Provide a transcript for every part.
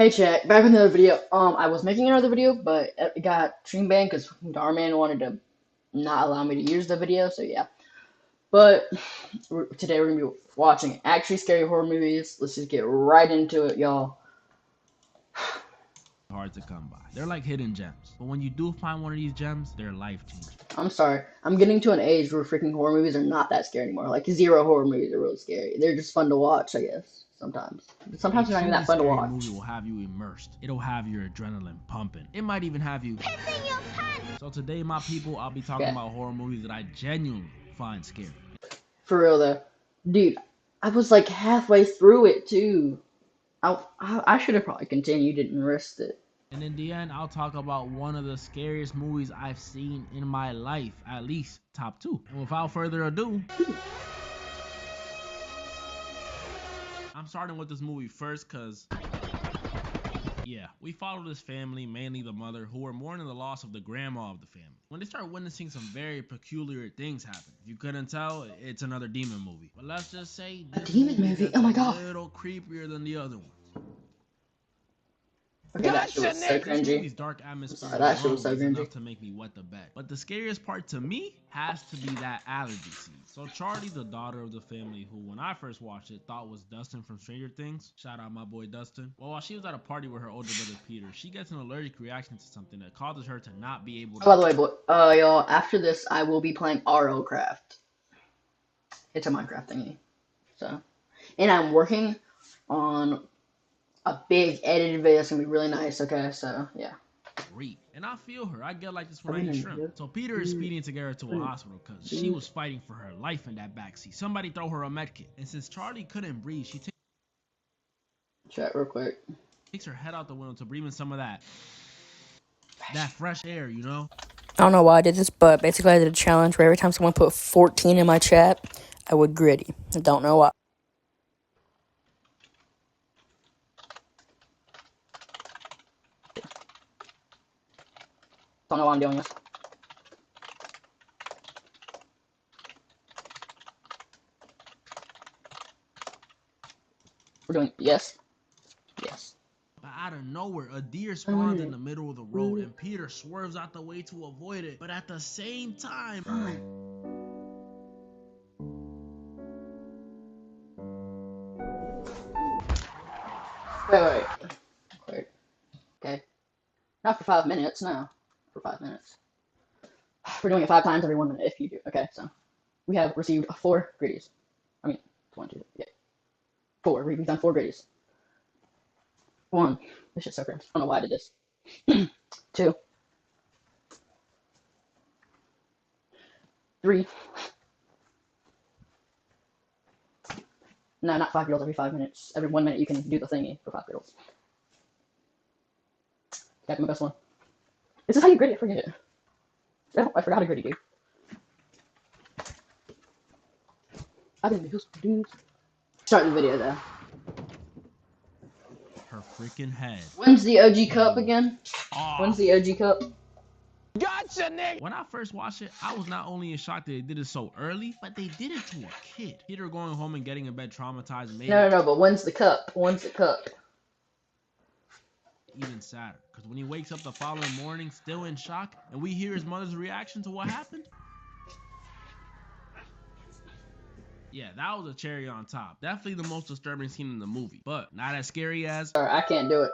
Hey chat, back with another video. I was making another video, but it got stream banned because Darman wanted to not allow me to use the video, so yeah. But today we're gonna be watching actually scary horror movies. Let's just get right into it, y'all. Hard to come by. They're like hidden gems. But when you do find one of these gems, they're life-changing. I'm sorry, I'm getting to an age where freaking horror movies are not that scary anymore. Like zero horror movies are really scary. They're just fun to watch, I guess. Sometimes. But sometimes they're not even that fun to Scary watch. movie will have you immersed. It'll have your adrenaline pumping. It might even have you pissing your pants. So today, my people, I'll be talking about horror movies that I genuinely find scary. For real though, dude, I was like halfway through it too. I should have probably continued it and risked it. And in the end, I'll talk about one of the scariest movies I've seen in my life, at least top 2. And without further ado, I'm starting with this movie first because, yeah, we follow this family, mainly the mother, who are mourning the loss of the grandma of the family. When they start witnessing some very peculiar things happen. If you couldn't tell, it's another demon movie. But let's just say A demon movie? Oh my god. a little creepier than the other ones. Okay, that shit was so This cringy. movie's dark atmosphere Sorry, that shit was so is cringy. enough to make me wet the bed. But the scariest part to me has to be that allergy scene. So Charlie, the daughter of the family, who when I first watched it thought was Dustin from Stranger Things. Shout out my boy Dustin. Well, while she was at a party with her older brother Peter, she gets an allergic reaction to something that causes her to not be able to. Oh, by the way, y'all, after this, I will be playing RL Craft. It's a Minecraft thingy. So, and I'm working on a big edited video. It's gonna be really nice. Okay, so yeah. And I feel her. I get like this when I eat shrimp. So Peter is speeding to get her to a hospital because she was fighting for her life in that backseat. Somebody throw her a med kit. And since Charlie couldn't breathe, she Chat real quick. takes her head out the window to breathe in some of that fresh air, you know? I don't know why I did this, but basically I did a challenge where every time someone put 14 in my chat, I would gritty. I don't know why. Don't know why I'm doing this. We're doing yes. Yes. But out of nowhere, a deer spawns in the middle of the road and Peter swerves out the way to avoid it. But at the same time, Wait. Okay. Not for 5 minutes, no. For 5 minutes. We're doing it 5 times every 1 minute if you do. Okay, so we have received 4 gritties. I mean, 1, 2, yeah. 4. We've done 4 gritties. 1. This shit's so cringe. I don't know why I did this. 2. 3. No, not 5-year-olds every 5 minutes. Every 1 minute you can do the thingy for 5-year-olds. That's my best one. This is how you gritty, I forget it. I forgot how to gritty, dude. I've been dudes. Start the video though. her freaking head. When's the OG Cup again? When's the OG Cup? Gotcha, nigga! When I first watched it, I was not only in shock that they did it so early, but they did it to a kid. Peter going home and getting in bed traumatized made No, but when's the cup? When's the cup? Even sadder, because when he wakes up the following morning still in shock, and we hear his mother's reaction to what happened, yeah, that was a cherry on top. Definitely the most disturbing scene in the movie, but not as scary as... Sorry, I can't do it.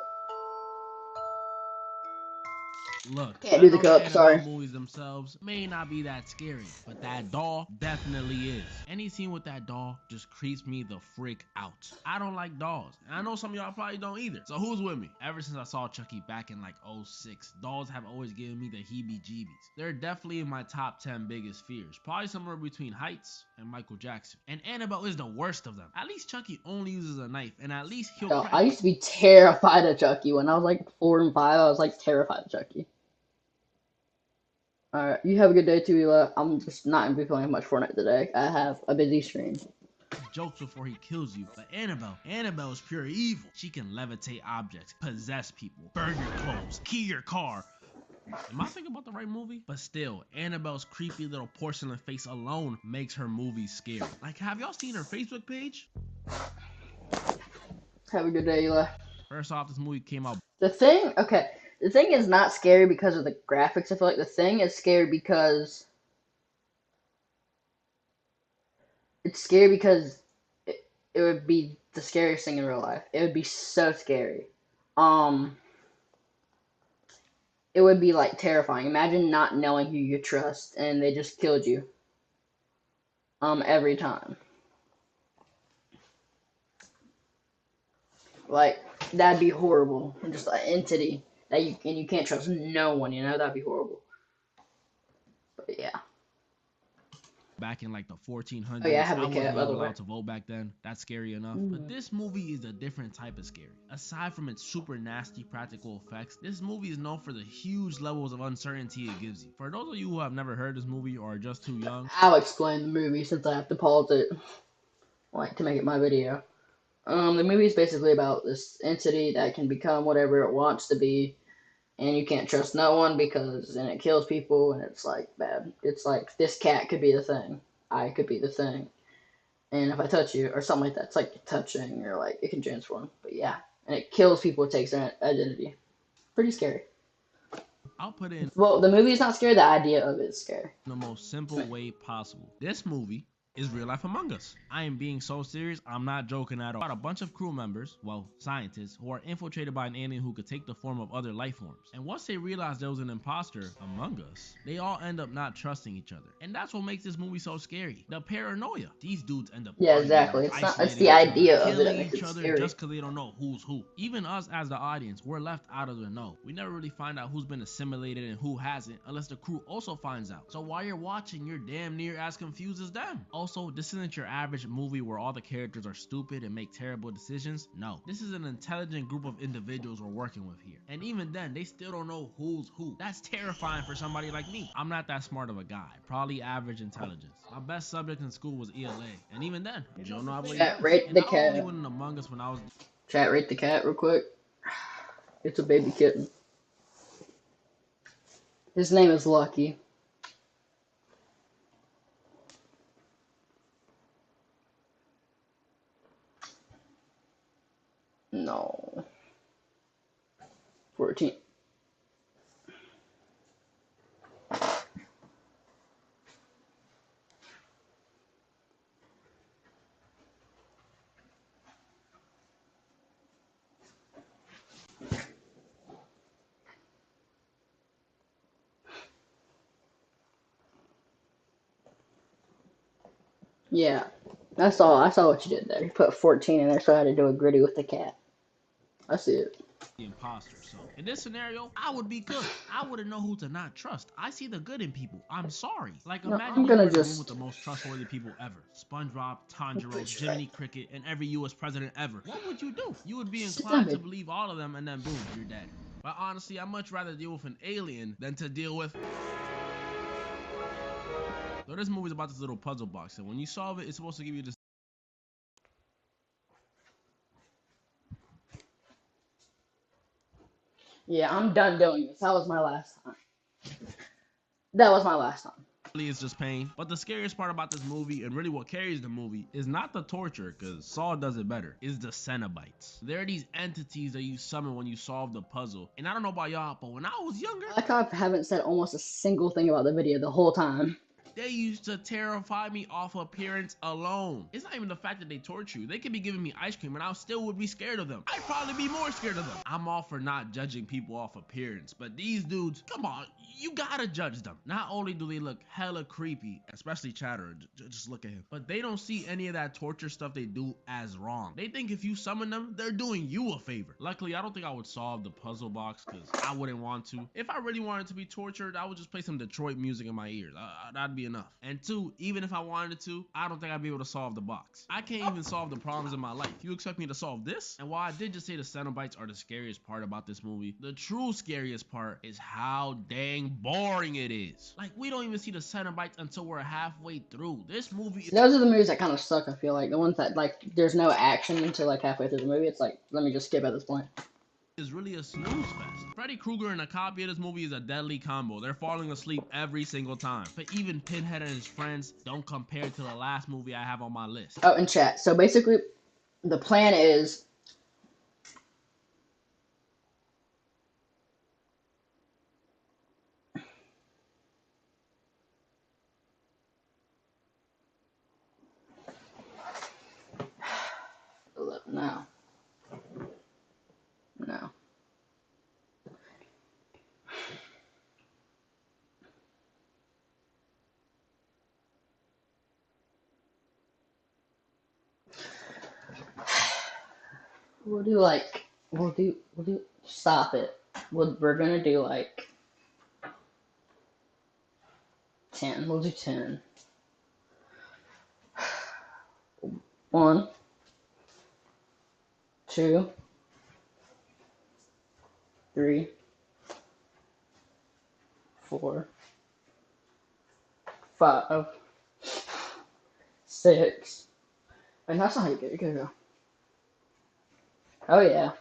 Look, can't do the cup, sorry. Movies themselves may not be that scary, but that doll definitely is. Any scene with that doll just creeps me the frick out. I don't like dolls, and I know some of y'all probably don't either. So who's with me? Ever since I saw Chucky back in like 06, dolls have always given me the heebie-jeebies. They're definitely in my top 10 biggest fears, probably somewhere between Heights and Michael Jackson. And Annabelle is the worst of them. At least Chucky only uses a knife, and at least he'll I used to be terrified of Chucky. When I was like 4 and 5, I was like terrified of Chucky. Alright, you have a good day too, Eli. I'm just not going to be playing much Fortnite today. I have a busy stream. Jokes before he kills you. But Annabelle is pure evil. She can levitate objects, possess people, burn your clothes, key your car. Am I thinking about the right movie? But still, Annabelle's creepy little porcelain face alone makes her movie scary. Like, have y'all seen her Facebook page? Have a good day, Eli. First off, this movie came out The thing, okay, the thing is not scary because of the graphics. I feel like the thing is scary because it's scary because it would be the scariest thing in real life. It would be so scary. Um, it would be like terrifying. Imagine not knowing who you trust and they just killed you. Every time. Like that'd be horrible. Just an entity that you can't trust no one. You know that'd be horrible. But yeah. back in like the Oh yeah, I 1400s. have I the cat, wasn't by even the way. allowed to vote back then. That's scary enough. But this movie is a different type of scary. Aside from its super nasty practical effects, this movie is known for the huge levels of uncertainty it gives you. For those of you who have never heard this movie or are just too young, I'll explain the movie since I have to pause it, like to make it my video. The movie is basically about this entity that can become whatever it wants to be, and you can't trust no one because then it kills people, and it's like bad. It's like this cat could be the thing, I could be the thing, and if I touch you or something like that, it's like touching or like it can transform. But yeah, and it kills people. It takes their identity. Pretty scary. I'll put it in Well, the movie is not scary. The idea of it is scary. the most simple way possible. This movie is real life Among Us. I am being so serious, I'm not joking at all. About a bunch of crew members, well, scientists, who are infiltrated by an alien who could take the form of other life forms. And once they realize there was an imposter among us, they all end up not trusting each other. And that's what makes this movie so scary. The paranoia. These dudes end up Yeah, arguing, exactly. It's not. It's isolating the each other, idea of it that killing makes each it other scary. just because they don't know who's who. Even us as the audience, we're left out of the know. We never really find out who's been assimilated and who hasn't, unless the crew also finds out. So while you're watching, you're damn near as confused as them. Also, this isn't your average movie where all the characters are stupid and make terrible decisions. No, this is an intelligent group of individuals we're working with here. And even then, they still don't know who's who. That's terrifying for somebody like me. I'm not that smart of a guy, probably average intelligence. My best subject in school was ELA, and even then, Joe no habla Chat, inglés. rate And the I only cat. went in Among Us when I was Chat, rate the cat real quick. It's a baby kitten. His name is Lucky. No. 14. Yeah. I saw what you did there. You put 14 in there, so I had to do a gritty with the cat. I see it. the imposter. So in this scenario, I would be cooked. I wouldn't know who to not trust. I see the good in people. I'm sorry. Like No, imagine I'm you gonna were in a room with just. the most trustworthy people ever. SpongeBob, Tanjiro, Jiminy Cricket, and every US president ever. What would you do? You would be Sit down, inclined to baby. believe all of them and then boom, you're dead. But honestly, I'd much rather deal with an alien than to deal with. So this movie's about this little puzzle box, and when you solve it, it's supposed to give you this. Yeah, I'm done doing this. That was my last time. That was my last time. Is just pain. But the scariest part about this movie, and really what carries the movie, is not the torture, because Saw does it better, is the Cenobites. There are these entities that you summon when you solve the puzzle. And I don't know about y'all, but when I was younger, I like how I haven't said almost a single thing about the video the whole time. they used to terrify me off appearance alone. It's not even the fact that they torture you. They could be giving me ice cream and I still would be scared of them. I'd probably be more scared of them. I'm all for not judging people off appearance, but these dudes, come on, you gotta judge them. Not only do they look hella creepy, especially Chatterer, just look at him, but they don't see any of that torture stuff they do as wrong. They think if you summon them, they're doing you a favor. Luckily, I don't think I would solve the puzzle box because I wouldn't want to. If I really wanted to be tortured, I would just play some Detroit music in my ears. That'd be enough. And two, even if I wanted to, I don't think I'd be able to solve the box. I can't even solve the problems in my life. You expect me to solve this? And while I did just say the Cenobites are the scariest part about this movie, the true scariest part is how dang boring it is. Like, we don't even see the Cenobites until we're halfway through. This movie is Those are the movies that kind of suck. I feel like the ones that like there's no action until like halfway through the movie. It's like let me just skip at this point. really a snooze fest. Freddy Krueger and a copy of this movie is a deadly combo. They're falling asleep every single time. But even Pinhead and his friends don't compare to the last movie I have on my list. Oh, and chat. So basically, the plan is No. We'll do stop it. We're gonna do like 10. We'll do 10. 1, 2, 3, 4, 5, 6. And that's not how you get it. Go. Oh yeah.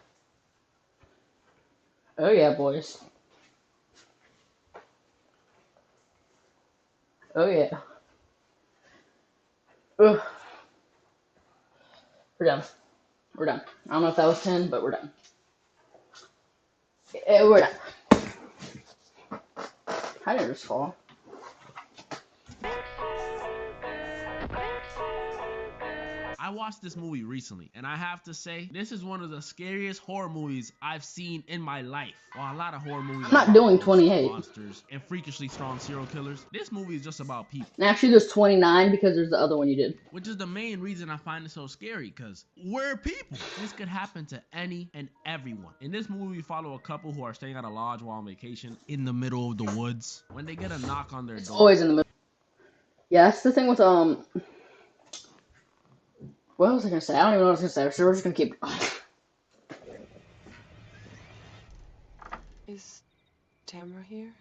Oh yeah, boys. Oh yeah. Ugh. We're done. We're done. I don't know if that was 10, but we're done. We're done. I didn't just fall. I watched this movie recently, and I have to say, this is one of the scariest horror movies I've seen in my life. While a lot of horror movies I'm not doing 28. monsters, and freakishly strong serial killers, this movie is just about people. And actually, there's 29 because there's the other one you did. Which is the main reason I find it so scary, because we're people. This could happen to any and everyone. In this movie, we follow a couple who are staying at a lodge while on vacation in the middle of the woods. When they get a knock on their It's door. always in the middle. Yeah, that's the thing with, what was I gonna say? I don't even know what I was gonna say, so we're just gonna keep. Is Tamara here?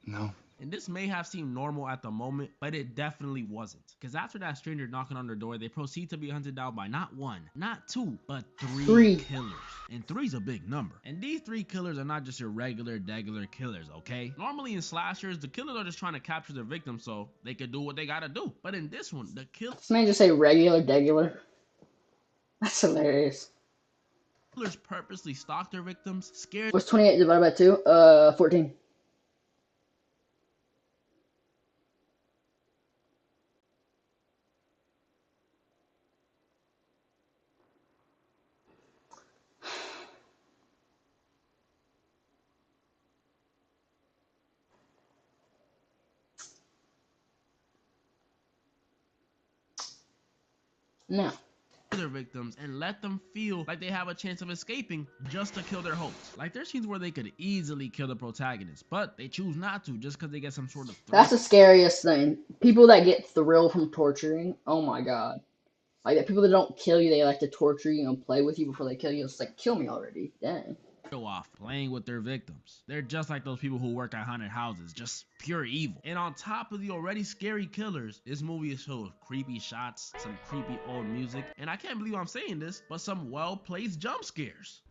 No. And this may have seemed normal at the moment, but it definitely wasn't. Because after that stranger knocking on their door, they proceed to be hunted down by not one, not two, but three killers. And 3's a big number. And these 3 killers are not just your regular, degular killers, okay? Normally in slashers, the killers are just trying to capture their victims so they can do what they gotta do. But in this one, the This man just say regular, degular. That's hilarious. killers purposely stalk their victims, scared. What's 28 divided by 2? 14. Now. Their victims and let them feel like they have a chance of escaping just to kill their hosts. Like there's scenes where they could easily kill the protagonist, but they choose not to just because they get some sort of thrill. That's the scariest thing. People that get thrill from torturing. Oh my god. Like that people that don't kill you, they like to torture you and play with you before they kill you. It's like, kill me already. Dang. Off playing with their victims. They're just like those people who work at haunted houses, just pure evil. And on top of the already scary killers, this movie is filled with creepy shots, some creepy old music, and I can't believe I'm saying this, but some well-placed jump scares.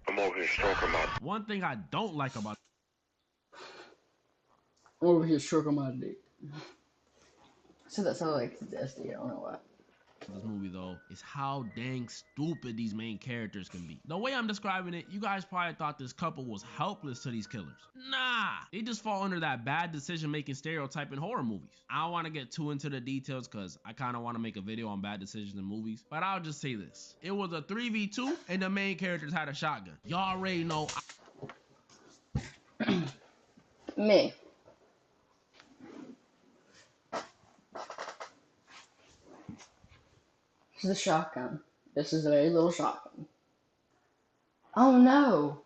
I'm over here stroking my. One thing I don't like about Over here stroking my dick. I said that sounded like SD, I don't know why. this movie though is how dang stupid these main characters can be. The way I'm describing it, you guys probably thought this couple was helpless to these killers. Nah, they just fall under that bad decision making stereotype in horror movies. I don't want to get too into the details because I kind of want to make a video on bad decisions in movies, but I'll just say this. It was a 3v2 and the main characters had a shotgun. Y'all already know. Me. This is a shotgun. This is a very little shotgun. Oh no!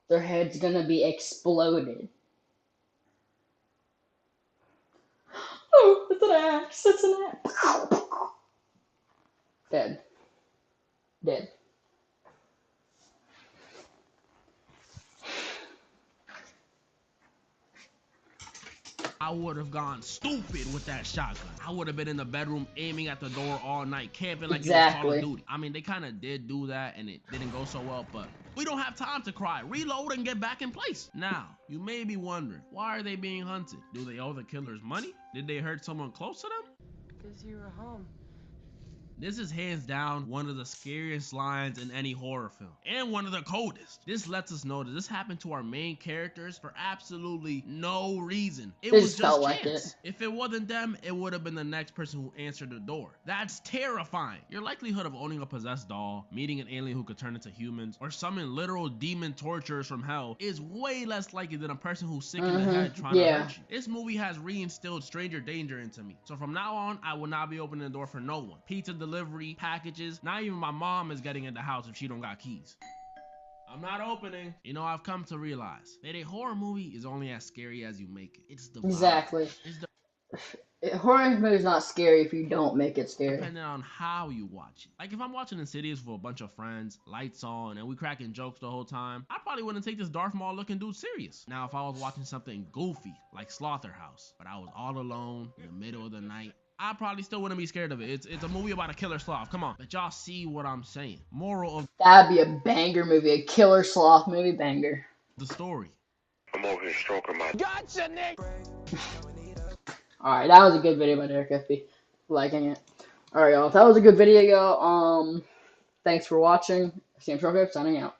Their head's gonna be exploded. Oh, it's an axe! It's an axe! Dead. Dead. I would have gone stupid with that shotgun. I would have been in the bedroom aiming at the door all night, camping like it was Call of Duty. I mean, they kind of did do that and it didn't go so well, but we don't have time to cry. Reload and get back in place. Now, you may be wondering, why are they being hunted? Do they owe the killers money? Did they hurt someone close to them? Because you were home. This is hands down one of the scariest lines in any horror film, and one of the coldest. This lets us know that this happened to our main characters for absolutely no reason. It It was just felt just like it. chance. If it wasn't them, it would have been the next person who answered the door. That's terrifying. Your likelihood of owning a possessed doll, meeting an alien who could turn into humans, or summon literal demon torturers from hell is way less likely than a person who's sick in the head trying to Yeah. hurt you. This movie has reinstilled stranger danger into me. So from now on, I will not be opening the door for no one. Pizza delivery, packages, not even my mom is getting in the house if she don't got keys. I'm not opening. You know, I've come to realize that a horror movie is only as scary as you make it. It's the vibe. Exactly. It's the Horror movie's not scary if you don't make it scary. depending on how you watch it. Like if I'm watching Insidious with a bunch of friends, lights on, and we cracking jokes the whole time, I probably wouldn't take this Darth Maul looking dude serious. Now if I was watching something goofy like Slaughterhouse, but I was all alone in the middle of the night, I probably still wouldn't be scared of it. It's a movie about a killer sloth. Come on, but y'all see what I'm saying. Moral of That'd be a banger movie, a killer sloth movie banger. the story. I'm over here stroking my. Alright, that was a good video by Derek FB. Liking it. Alright, y'all. If that was a good video, thanks for watching. Sam Shortclip signing out.